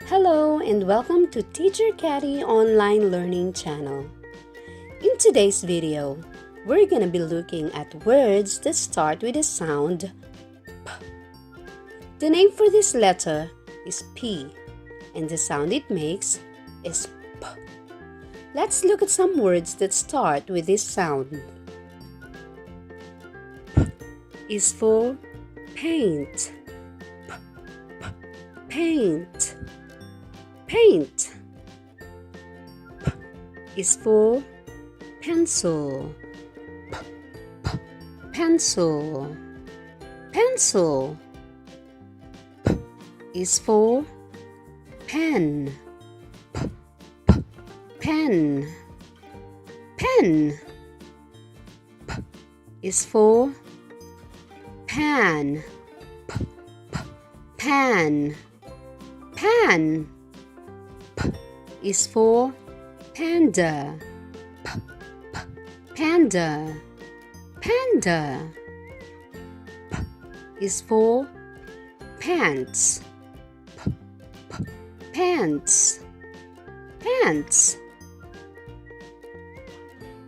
Hello and welcome to Teacher Caddy Online Learning Channel. In today's video, we're gonna be looking at words that start with the sound P. The name for this letter is P, and the sound it makes is P. Let's look at some words that start with this sound. P is for paint. P, p, paint. Paint. P is for pencil. P, p, pencil. Pencil. P is for pen. P, p, pen. Pen. P is for pan. P, p, pan. Pan. P is for panda. P, p, panda. Panda. P is for pants. P, p, pants. Pants.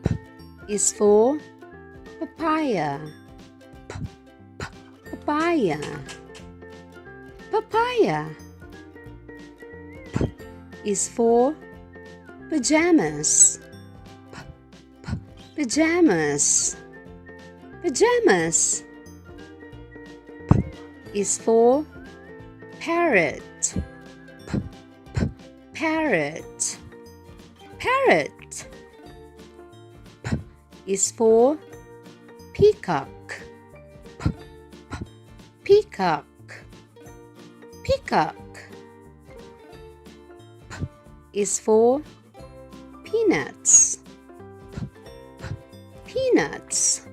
P is for papaya. P, p, papaya. Papaya. P is for pajamas. P, p, pajamas. Pajamas. P is for parrot. P, p, parrot. Parrot. P is for peacock. P, p, peacock. Peacock. P is for peanuts. P, p, peanuts.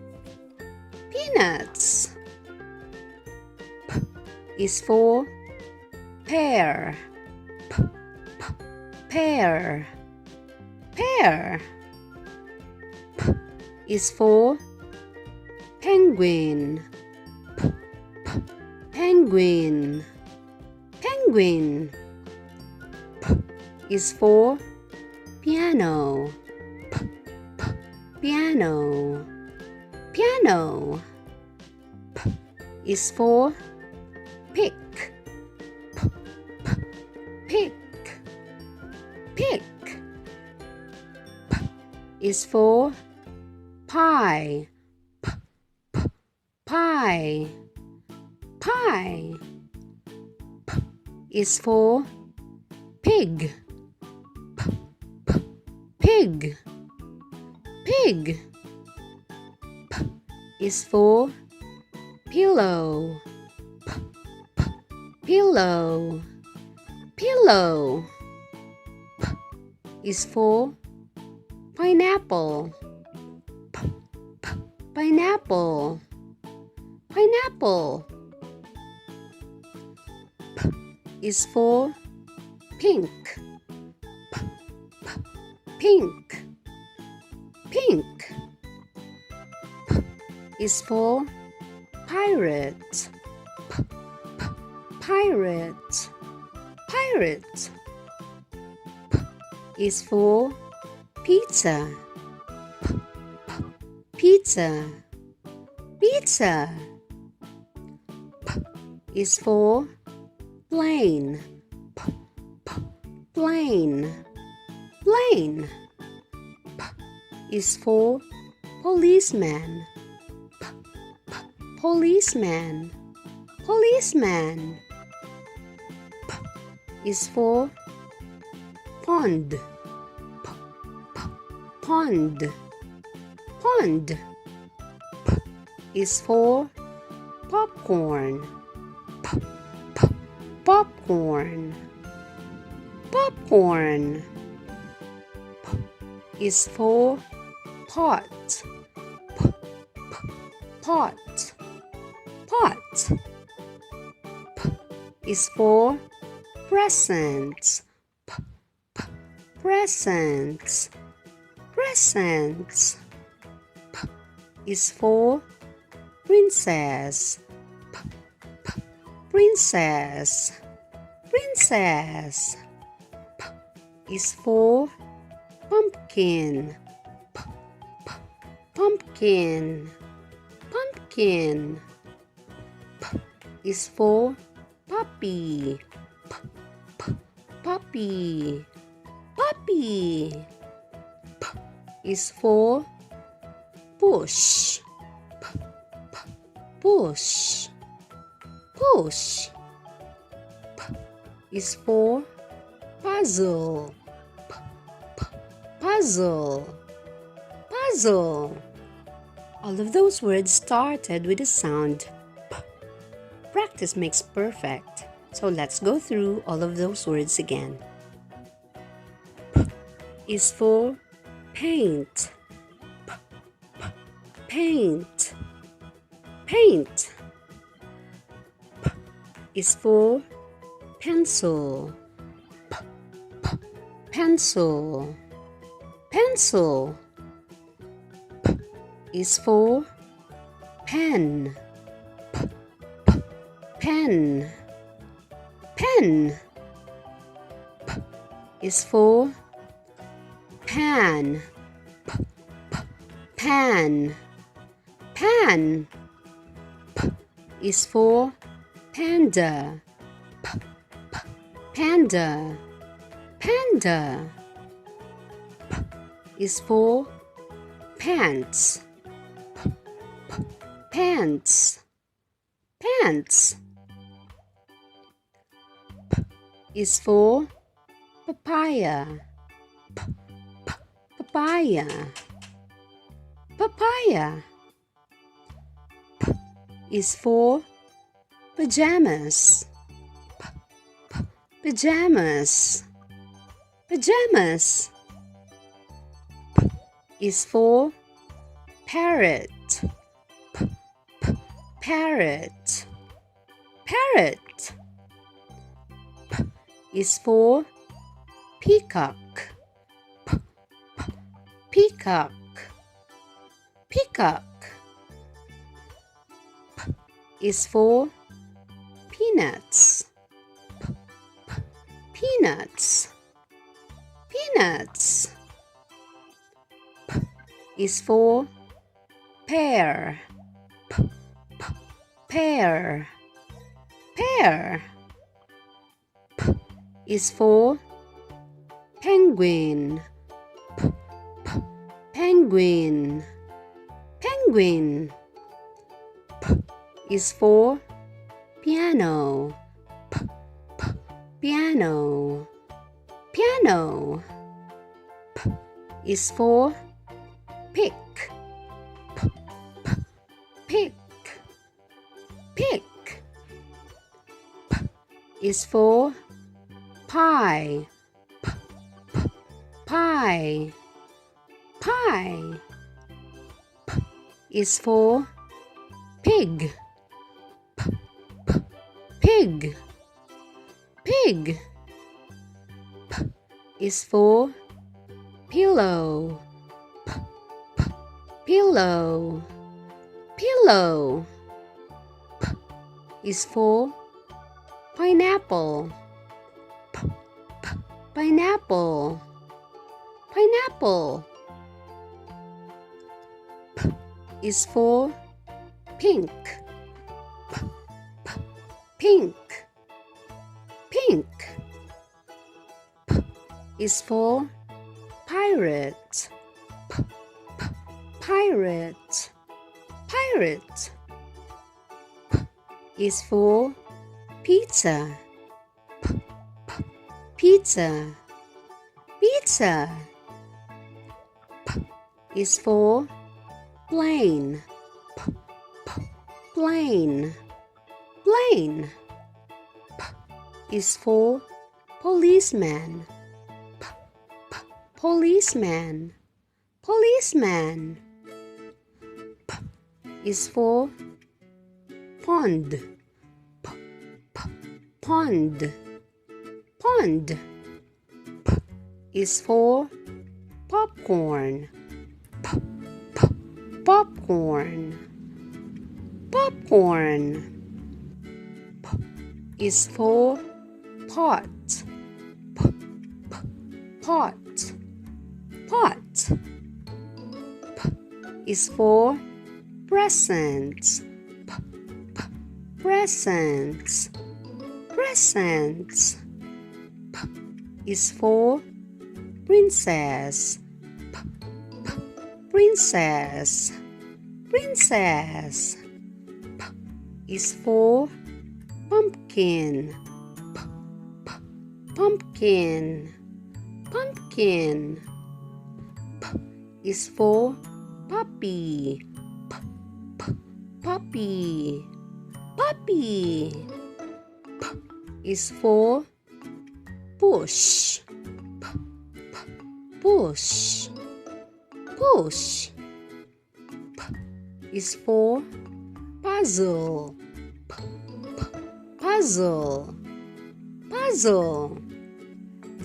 Peanuts. P is for pear. P, p, pear. Pear. P is for penguin. P, p, penguin. Penguin. P is for piano. P, p, piano. Piano. P is for pick. P, p, pick. Pick. P is for pie. P, p, pie. Pie. P is for pig. P, p, pig. Pig. P is for pillow. P, p, pillow. Pillow. P is for pineapple. P, p, pineapple. Pineapple. P is for pink. P, p, pink. Pink. P is for pirate. P, p, pirate. Pirate. P is for pizza. P, p, pizza. Pizza. P is for plane. P, p, plane. Plane. P is for policeman. P, p, policeman. Policeman. P is for pond. P, p, pond. Pond. P is for popcorn. P, p, popcorn. Popcorn. P is for pot. P, p, pot. Pot. P is for presents. P, p, presents. Presents. P is for princess. P, p, princess, princess. P is for pumpkin, pumpkin, pumpkin. P is for puppy, puppy, puppy. P is for push, push, push. P is for puzzle, puzzle, puzzle. All of those words started with the sound P. Practice makes perfect. So let's go through all of those words again. P is for paint, paint, paint. P is for pencil, pencil, pencil. P is for pen, pen, pen. P is for pan, pan, pan. P is for panda, panda, panda. P is for pants, pants, pants. P is for papaya, papaya, papaya. P is for pajamas, pajamas, pajamas. P is for parrot, parrot, parrot. P is for peacock, peacock, peacock. P is for peanuts, peanuts, peanuts. P is for pear, pear, pear. P is for penguin, penguin, penguin. P is for piano, piano, piano. P is for pick, pick, pick. P is for pie, pie, pie. P is for pig, pig, pig. P is for pillow, pillow, pillow. P is for pineapple, pineapple, pineapple. P is for pink, pink, pink. P is for pirate, pirate, pirate. P is for pizza, pizza, pizza. P is for plane, plane, plane. P is for policeman, policeman, policeman. P is for pond, pond, pond. P is for popcorn, popcorn, popcorn. P is for pot. Pot. Pot. P is for presents. Presents. Presents. P is for princess. Princess. Princess. P is for pumpkin. Pumpkin. Pumpkin. P is for puppy. Puppy. Puppy. P is for push. Push. Push. P is for puzzle. Puzzle. Puzzle.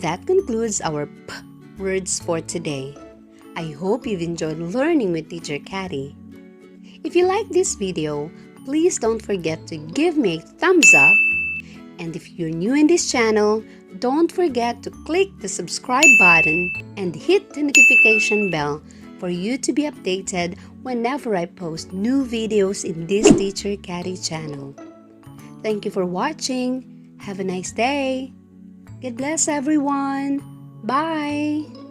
That concludes our P words for today. I hope you've enjoyed learning with Teacher Catty. If you like this video, please don't forget to give me a thumbs up. And if you're new in this channel, don't forget to click the subscribe button and hit the notification bell for you to be updated whenever I post new videos in this Teacher Catty channel. Thank you for watching. Have a nice day. God bless everyone. Bye.